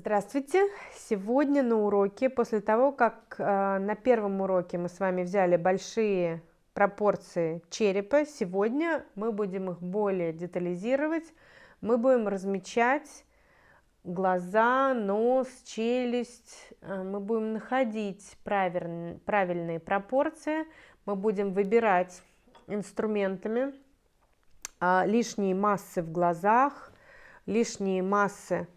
Здравствуйте! Сегодня на уроке, после того, как на первом уроке мы с вами взяли большие пропорции черепа, сегодня мы будем их более детализировать, мы будем размечать глаза, нос, челюсть, мы будем находить правильные пропорции, мы будем выбирать инструментами лишние массы в глазах, лишние массы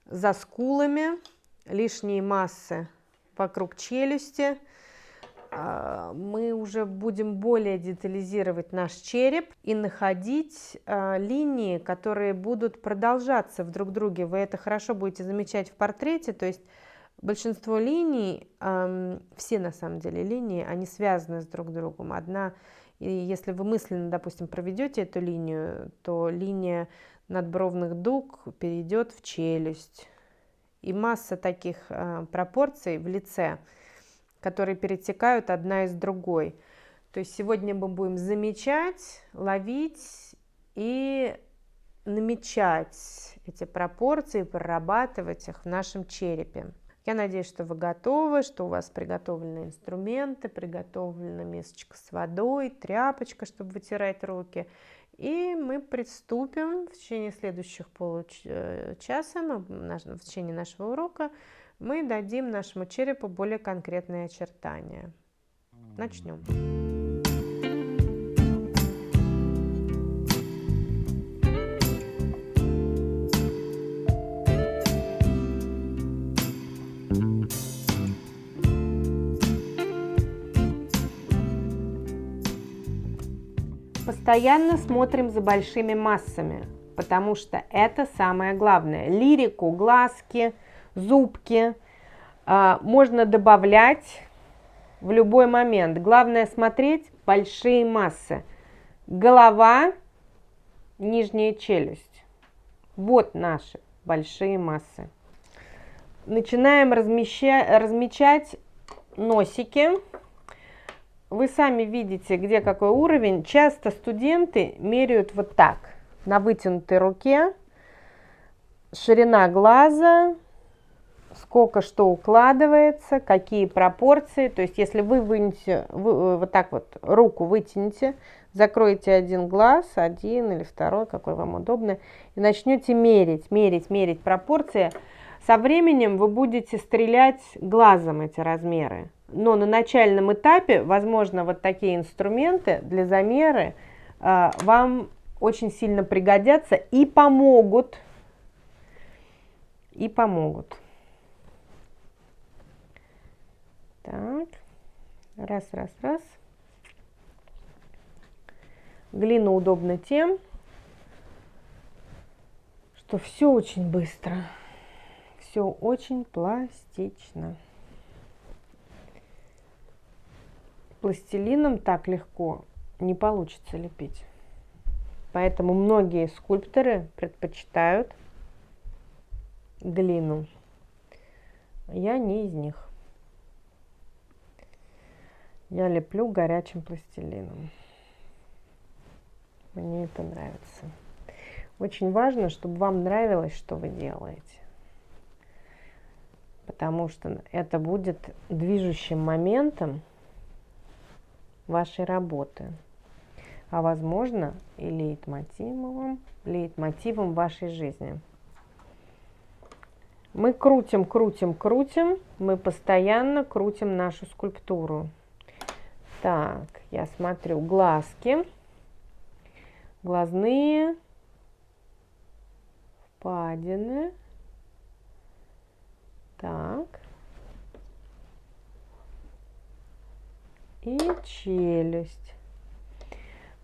за скулами, лишние массы вокруг челюсти. Мы уже будем более детализировать наш череп и находить линии, которые будут продолжаться в друг друге. Вы это хорошо будете замечать в портрете, то есть большинство линий, все на самом деле линии, они связаны с друг другом. И если вы мысленно, допустим, проведете эту линию, то линия надбровных дуг перейдет в челюсть. И масса таких пропорций в лице, которые перетекают одна из другой. То есть сегодня мы будем замечать, ловить и намечать эти пропорции, прорабатывать их в нашем черепе. Я надеюсь, что вы готовы, что у вас приготовлены инструменты, приготовлена мисочка с водой, тряпочка, чтобы вытирать руки. И мы приступим в течение следующих получаса, в течение нашего урока, мы дадим нашему черепу более конкретные очертания. Начнем. Постоянно смотрим за большими массами, потому что это самое главное. Лирику, глазки, зубки можно добавлять в любой момент. Главное смотреть большие массы. Голова, нижняя челюсть. Вот наши большие массы. Начинаем размечать носики. Вы сами видите, где какой уровень. Часто студенты меряют вот так, на вытянутой руке, ширина глаза, сколько что укладывается, какие пропорции. То есть, если вы вот так вот руку вытянете, закроете один глаз, один или второй, какой вам удобно, и начнете мерить пропорции, со временем вы будете стрелять глазом эти размеры. Но на начальном этапе, возможно, вот такие инструменты для замера вам очень сильно пригодятся и помогут. Так, раз. Глина удобна тем, что все очень быстро, все очень пластично. Пластилином так легко не получится лепить. Поэтому многие скульпторы предпочитают глину. Я не из них. Я леплю горячим пластилином. Мне это нравится. Очень важно, чтобы вам нравилось, что вы делаете. Потому что это будет движущим моментом вашей работы, а возможно и лейтмотивом вашей жизни. Мы крутим, мы постоянно крутим нашу скульптуру. Так, я смотрю глазки, глазные впадины. Так. И челюсть.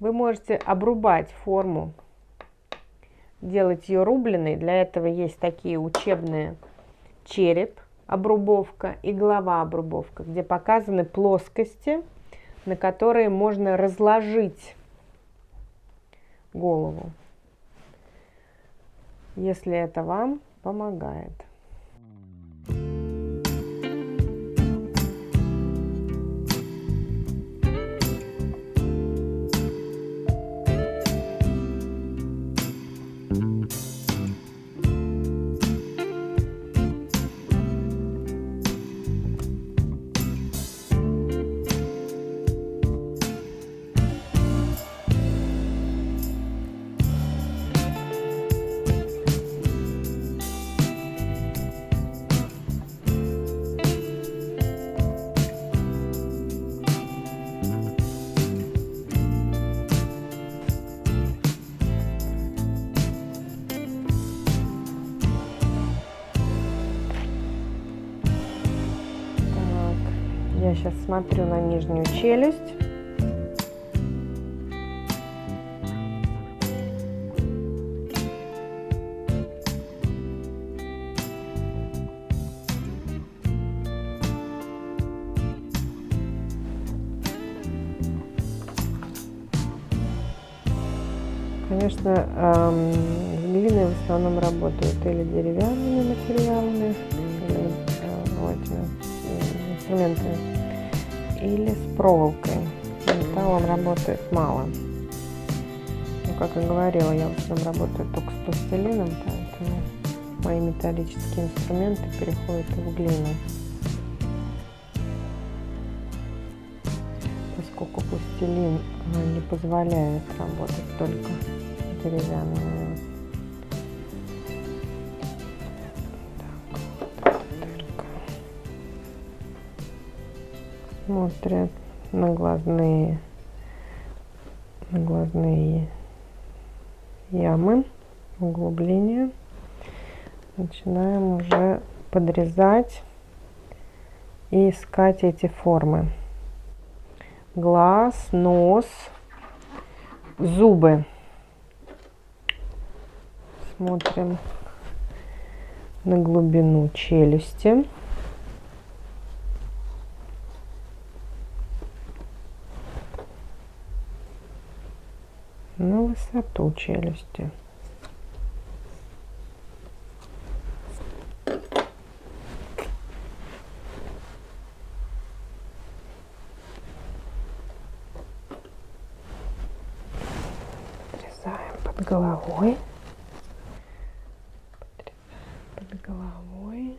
Вы можете обрубать форму, делать ее рубленой. Для этого есть такие учебные череп обрубовка и голова обрубовка, где показаны плоскости, на которые можно разложить голову, если это вам помогает. сейчас смотрю на нижнюю челюсть. Конечно, с глиной в основном работают или деревянными материалами, или инструментами, или с проволокой. Металлом работает мало. Ну, как и говорила, я в основном работаю только с пластилином, поэтому мои металлические инструменты переходят в глину. Поскольку пластилин не позволяет работать только деревянными. Смотрят на глазные ямы, углубления. Начинаем уже подрезать и искать эти формы. Глаз, нос, зубы. Смотрим на глубину челюсти. На высоту челюсти. Отрезаем под головой. Под головой.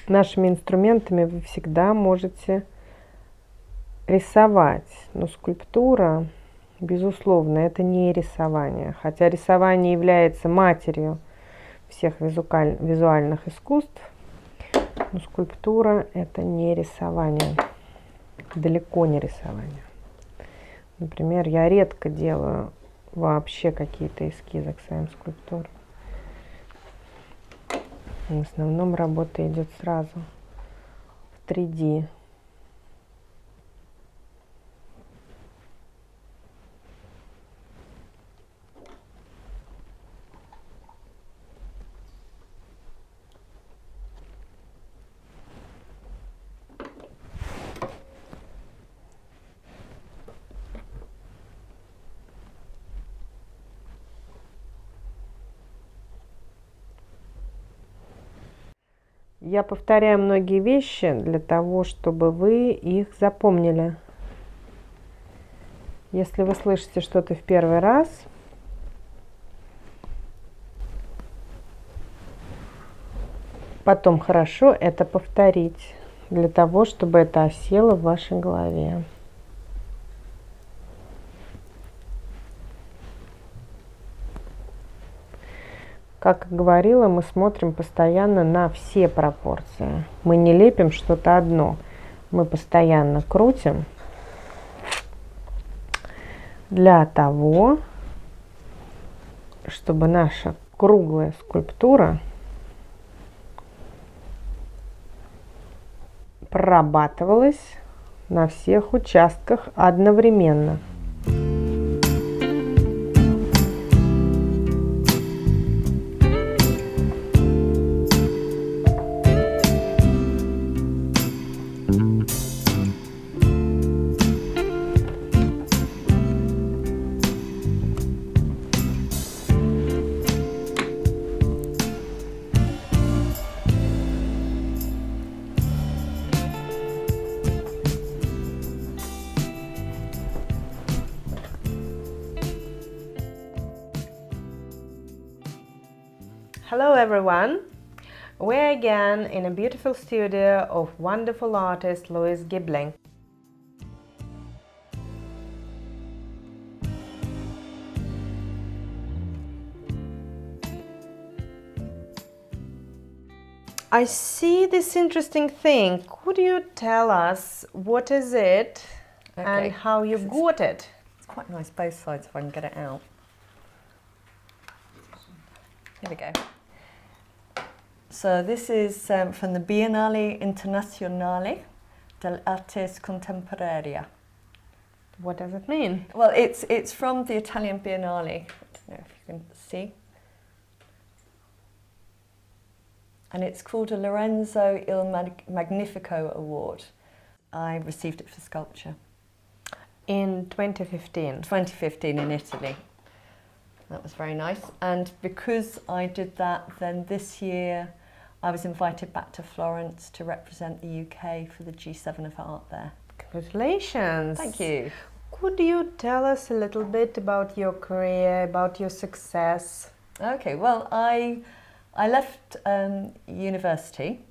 Нашими инструментами вы всегда можете рисовать, но скульптура, безусловно, это не рисование, хотя рисование является матерью всех визуальных искусств, но скульптура это не рисование, далеко не рисование. Например, я редко делаю вообще какие-то эскизы к своим скульптурам. В основном работа идет сразу в 3D. Я повторяю многие вещи для того, чтобы вы их запомнили. Если вы слышите что-то в первый раз, потом хорошо это повторить, для того, чтобы это осело в вашей голове. Как говорила, мы смотрим постоянно на все пропорции. Мы не лепим что-то одно. Мы постоянно крутим для того, чтобы наша круглая скульптура прорабатывалась на всех участках одновременно. Hello everyone! We're again in a beautiful studio of wonderful artist Louise Gibling. I see this interesting thing. Could you tell us what is it and how you got it? It's quite nice both sides if I can get it out. Here we go. So this is from the Biennale Internazionale dell'Arte Contemporanea. What does it mean? Well, it's from the Italian Biennale. I don't know if you can see. And it's called a Lorenzo il Magnifico Award. I received it for sculpture. In 2015. 2015 in Italy. That was very nice. And because I did that, then this year I was invited back to Florence to represent the UK for the G7 of Art there. Congratulations. Thank you. Could you tell us a little bit about your career, about your success? Okay, well, I left university.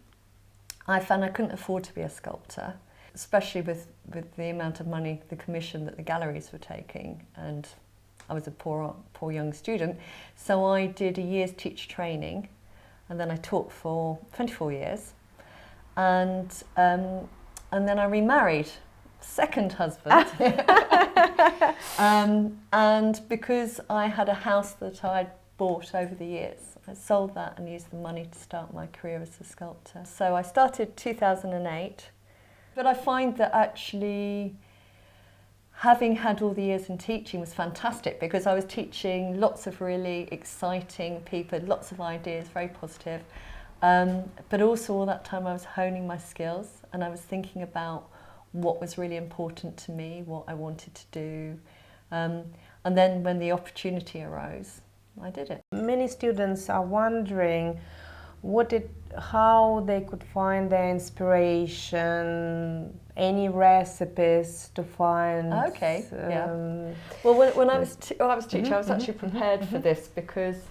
I found I couldn't afford to be a sculptor, especially with the amount of money, the commission that the galleries were taking, and I was a poor young student. So I did a year's teacher training, and then I taught for 24 years, and then I remarried, second husband. And because I had a house that I'd bought over the years, I sold that and used the money to start my career as a sculptor. So I started 2008, but I find that actually having had all the years in teaching was fantastic, because I was teaching lots of really exciting people, lots of ideas, very positive, but also all that time I was honing my skills, and I was thinking about what was really important to me, what I wanted to do, and then when the opportunity arose, I did it. Many students are wondering how they could find their inspiration, any recipes to find. Okay, yeah. Well, when I was teaching, I was actually prepared for this, because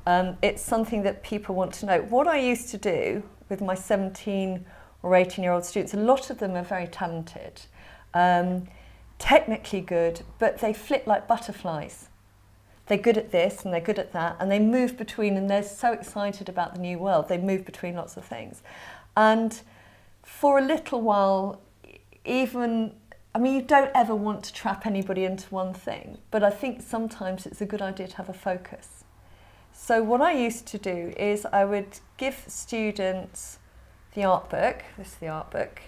it's something that people want to know. What I used to do with my 17 or 18-year-old students, a lot of them are very talented, technically good, but they flit like butterflies. They're good at this and they're good at that, and they move between, and they're so excited about the new world, they move between lots of things. And for a little while, you don't ever want to trap anybody into one thing, but I think sometimes it's a good idea to have a focus. So what I used to do is I would give students the art book. This is the art book.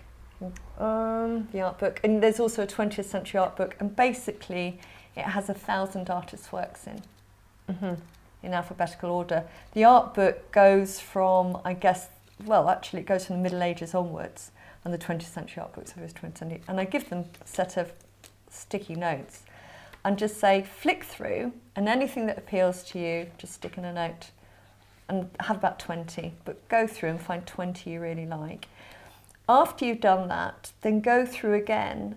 The art book, and there's also a 20th century art book, and basically it has 1,000 artists' works in alphabetical order. The art book goes from, it goes from the Middle Ages onwards, and the 20th century art books are 20th century. And I give them a set of sticky notes and just say, flick through, and anything that appeals to you, just stick in a note, and have about 20, but go through and find 20 you really like. After you've done that, then go through again,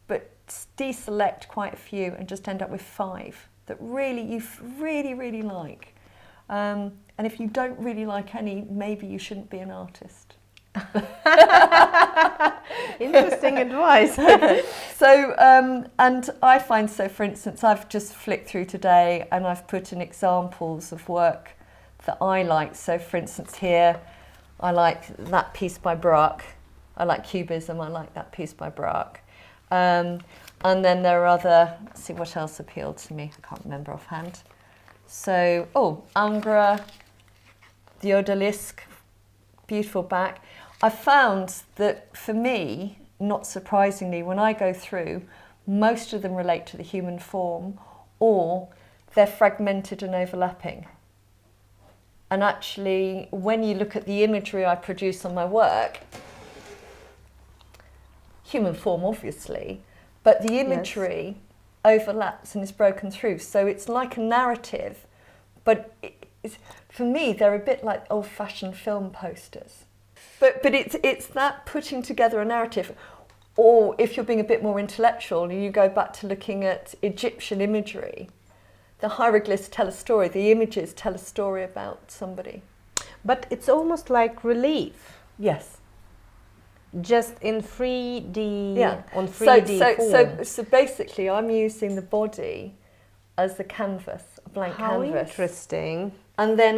but deselect quite a few and just end up with 5 that you really like. And if you don't really like any, maybe you shouldn't be an artist. Interesting advice. So, and I find, so for instance, I've just flicked through today and I've put in examples of work that I like. So for instance here, I like that piece by Braque. I like Cubism, I like that piece by Braque. And then there are other, let's see what else appealed to me, I can't remember offhand. So, Ingres, the Odalisque, beautiful back. I found that for me, not surprisingly, when I go through, most of them relate to the human form, or they're fragmented and overlapping. And actually, when you look at the imagery I produce on my work, human form obviously, but the imagery overlaps and is broken through. So it's like a narrative, but for me, they're a bit like old-fashioned film posters. But it's that putting together a narrative. Or if you're being a bit more intellectual, you go back to looking at Egyptian imagery. The hieroglyphs tell a story, the images tell a story about somebody. But it's almost like relief. Yes. Just in 3D, on 3D form. So basically I'm using the body as the canvas blank How canvas. interesting. And then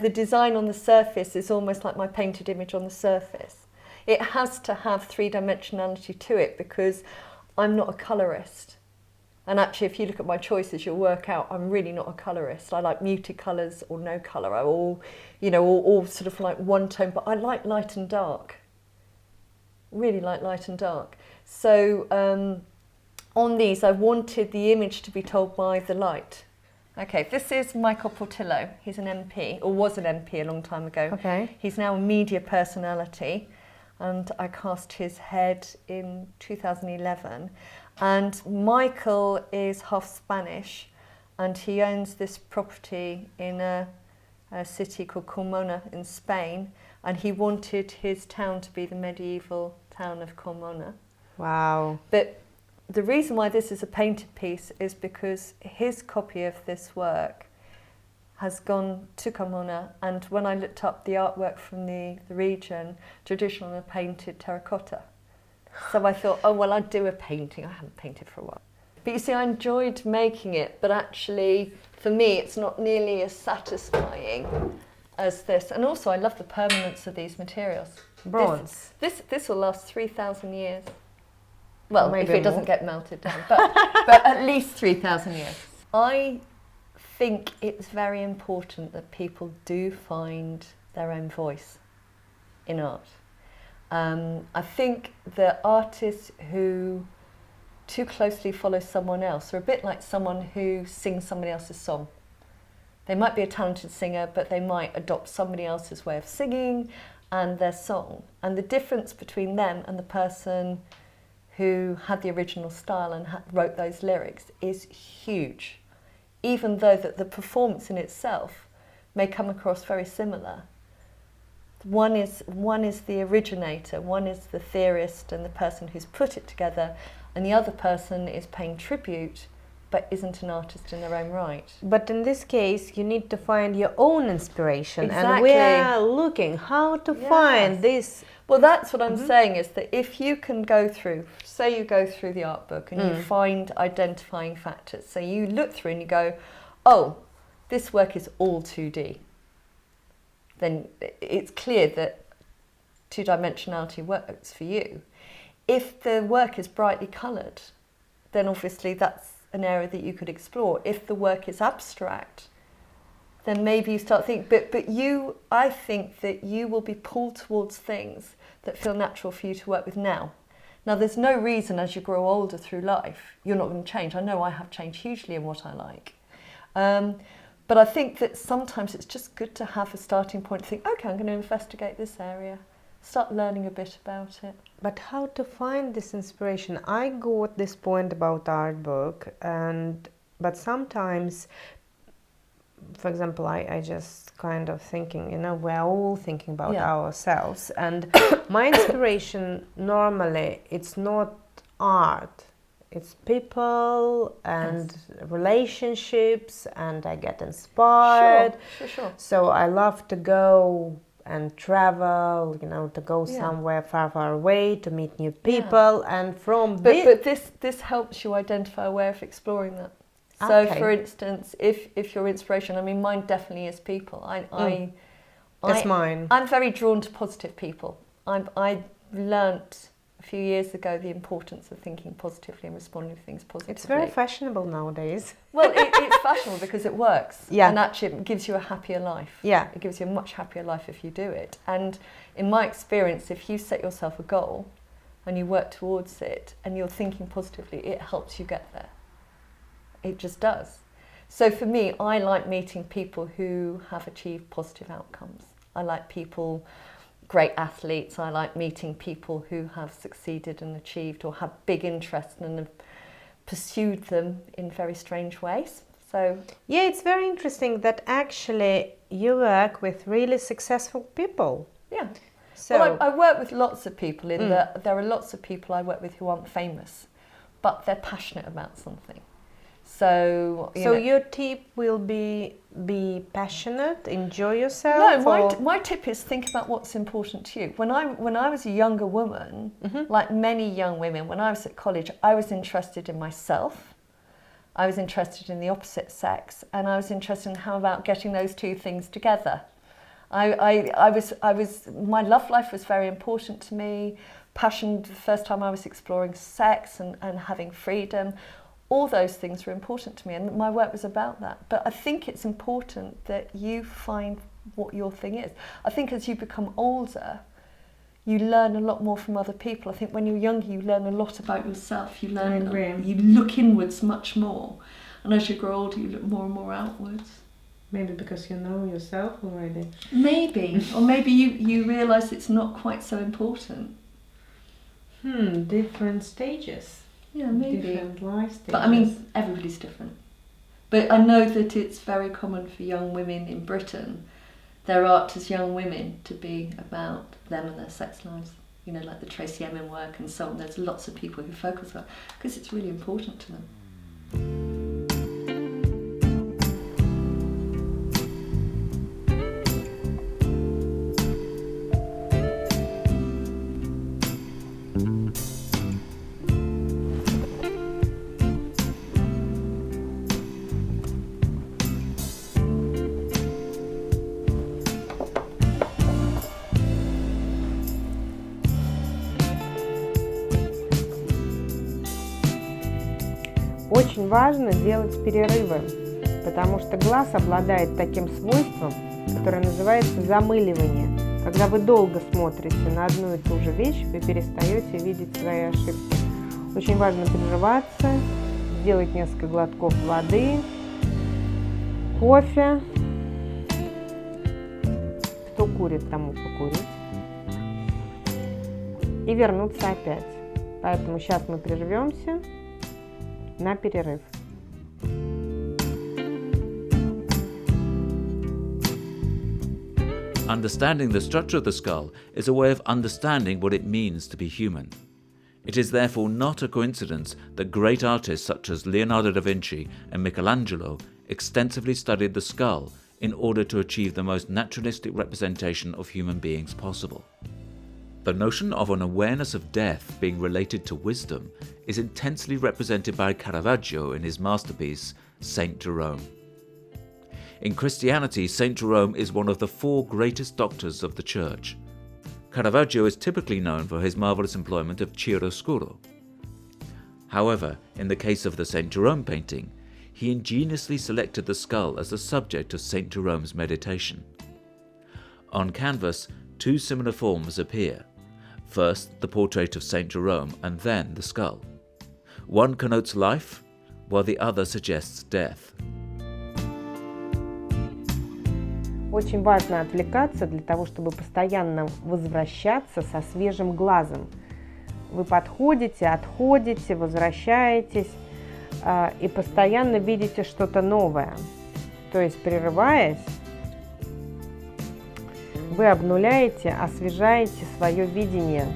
the design on the surface is almost like my painted image on the surface. It has to have three-dimensionality to it because I'm not a colourist. And actually, if you look at my choices, you'll work out I'm really not a colourist. I like muted colours or no colour, or all sort of like one tone. But I like light and dark. Really like light and dark. So on these, I wanted the image to be told by the light. Okay, this is Michael Portillo. He's an MP, or was an MP a long time ago. Okay. He's now a media personality, and I cast his head in 2011. And Michael is half Spanish, and he owns this property in a city called Carmona in Spain, and he wanted his town to be the medieval town of Carmona. Wow. But the reason why this is a painted piece is because his copy of this work has gone to Carmona, and when I looked up the artwork from the region, traditional and painted terracotta. So I thought, oh, well, I'd do a painting. I haven't painted for a while. But you see, I enjoyed making it, but actually, for me, it's not nearly as satisfying as this. And also, I love the permanence of these materials. Bronze. This will last 3,000 years. Well, Maybe if it doesn't more. get melted down, but at least 3,000 years. I think it's very important that people do find their own voice in art. I think the artists who too closely follow someone else are a bit like someone who sings somebody else's song. They might be a talented singer, but they might adopt somebody else's way of singing and their song. And the difference between them and the person who had the original style and wrote those lyrics is huge, even though that the performance in itself may come across very similar. One is the originator, one is the theorist and the person who's put it together, and the other person is paying tribute but isn't an artist in their own right. But in this case, you need to find your own inspiration. Exactly. And we are looking how to find this. Well, that's what I'm saying, is that if you can go through, say you go through the art book and you find identifying factors, so you look through and you go, oh, this work is all 2D, then it's clear that two-dimensionality works for you. If the work is brightly coloured, then obviously that's an area that you could explore. If the work is abstract, then maybe you start thinking, but I think that you will be pulled towards things that feel natural for you to work with now. Now, there's no reason as you grow older through life, you're not going to change. I know I have changed hugely in what I like. But I think that sometimes it's just good to have a starting point to think, okay, I'm going to investigate this area, start learning a bit about it. But how to find this inspiration? I got this point about art book, but sometimes, for example, I just kind of thinking, we're all thinking about ourselves, and my inspiration normally, it's not art, it's people and relationships, and I get inspired. Sure. So I love to go and travel, to go somewhere far away to meet new people, and from but this helps you identify a way of exploring that. So, for instance, if your inspiration, I mean, mine definitely is people. That's mine. I'm very drawn to positive people. I learnt a few years ago the importance of thinking positively and responding to things positively. It's very fashionable nowadays. Well, it's fashionable because it works. Yeah. And actually it gives you a happier life. Yeah. It gives you a much happier life if you do it. And in my experience, if you set yourself a goal and you work towards it and you're thinking positively, it helps you get there. It just does. So for me, I like meeting people who have achieved positive outcomes. I like people, great athletes. I like meeting people who have succeeded and achieved or have big interests and have pursued them in very strange ways. So yeah, it's very interesting that actually you work with really successful people. Yeah. So well, I work with lots of people in that there are lots of people I work with who aren't famous, but they're passionate about something. So your tip will be passionate, enjoy yourself. No, my tip is think about what's important to you. When I was a younger woman, like many young women, when I was at college, I was interested in myself. I was interested in the opposite sex, and I was interested in how about getting those two things together. My love life was very important to me. Passion, the first time I was exploring sex and having freedom, all those things were important to me, and my work was about that. But I think it's important that you find what your thing is. I think as you become older, you learn a lot more from other people. I think when you're younger, you learn a lot about yourself. You look inwards much more, and as you grow older, you look more and more outwards. Maybe because you know yourself already. Maybe, or maybe you realise it's not quite so important. Different stages. Yeah, maybe. Different life stages. But I mean, everybody's different. But I know that it's very common for young women in Britain, their art as young women, to be about them and their sex lives. You know, like the Tracy Emin work and so on. There's lots of people who focus on it because it's really important to them. Очень важно делать перерывы, потому что глаз обладает таким свойством, которое называется замыливание. Когда вы долго смотрите на одну и ту же вещь, вы перестаете видеть свои ошибки. Очень важно прерываться, сделать несколько глотков воды, кофе. Кто курит, тому покурить. И вернуться опять. Поэтому сейчас мы прервемся на перерыв. Understanding the structure of the skull is a way of understanding what it means to be human. It is therefore not a coincidence that great artists such as Leonardo da Vinci and Michelangelo extensively studied the skull in order to achieve the most naturalistic representation of human beings possible. The notion of an awareness of death being related to wisdom is intensely represented by Caravaggio in his masterpiece, Saint Jerome. In Christianity, Saint Jerome is one of the 4 greatest doctors of the Church. Caravaggio is typically known for his marvellous employment of chiaroscuro. However, in the case of the Saint Jerome painting, he ingeniously selected the skull as the subject of Saint Jerome's meditation. On canvas, 2 similar forms appear. First, the portrait of Saint Jerome, and then the skull. One connotes life, while the other suggests death. Очень важно отвлекаться для того, чтобы постоянно возвращаться со свежим глазом. Вы подходите, отходите, возвращаетесь и постоянно видите что-то новое. То есть, прерываясь, вы обнуляете, освежаете свое видение.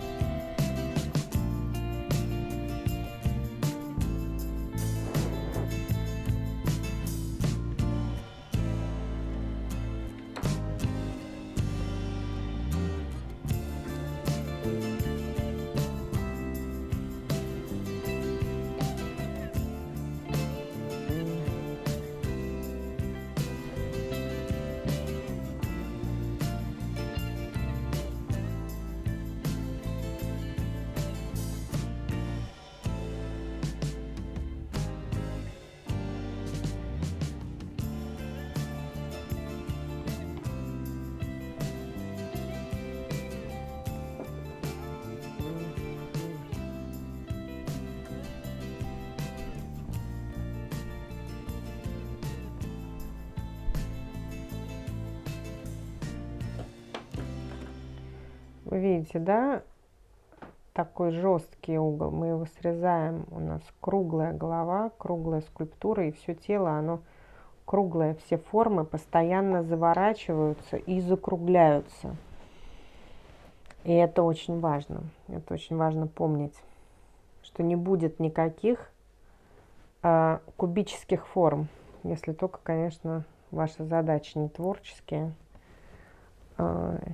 Вы видите, да, такой жесткий угол. Мы его срезаем. У нас круглая голова, круглая скульптура, и все тело, оно круглое. Все формы постоянно заворачиваются и закругляются. И это очень важно. Это очень важно помнить, что не будет никаких кубических форм, если только, конечно, ваши задачи не творческие,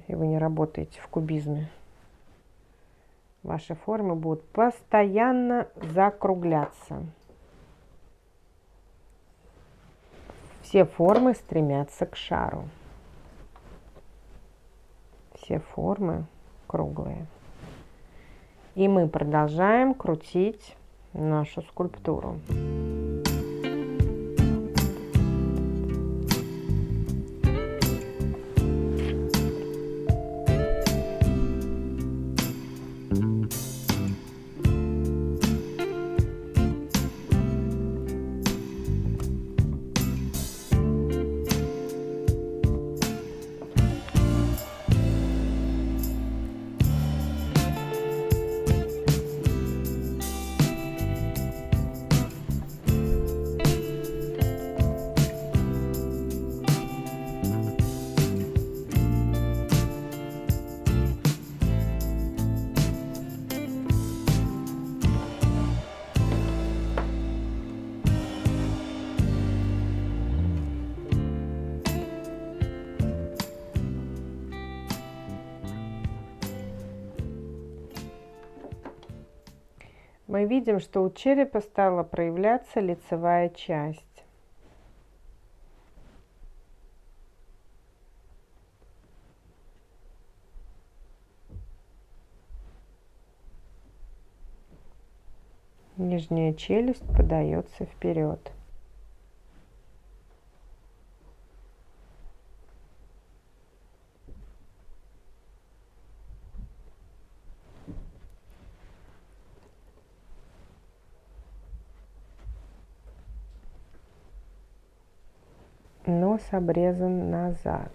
и вы не работаете в кубизме. Ваши формы будут постоянно закругляться. Все формы стремятся к шару. Все формы круглые. И мы продолжаем крутить нашу скульптуру. Мы видим, что у черепа стала проявляться лицевая часть. Нижняя челюсть подается вперед. Нос обрезан назад.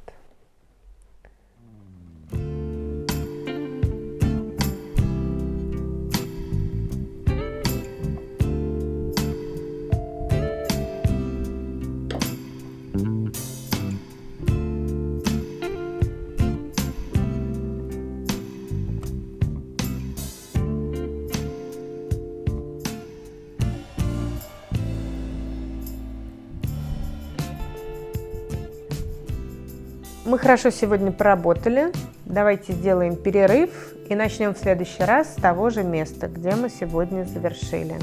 Мы хорошо сегодня поработали. Давайте сделаем перерыв и начнем в следующий раз с того же места, где мы сегодня завершили.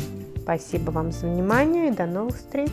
Спасибо вам за внимание и до новых встреч!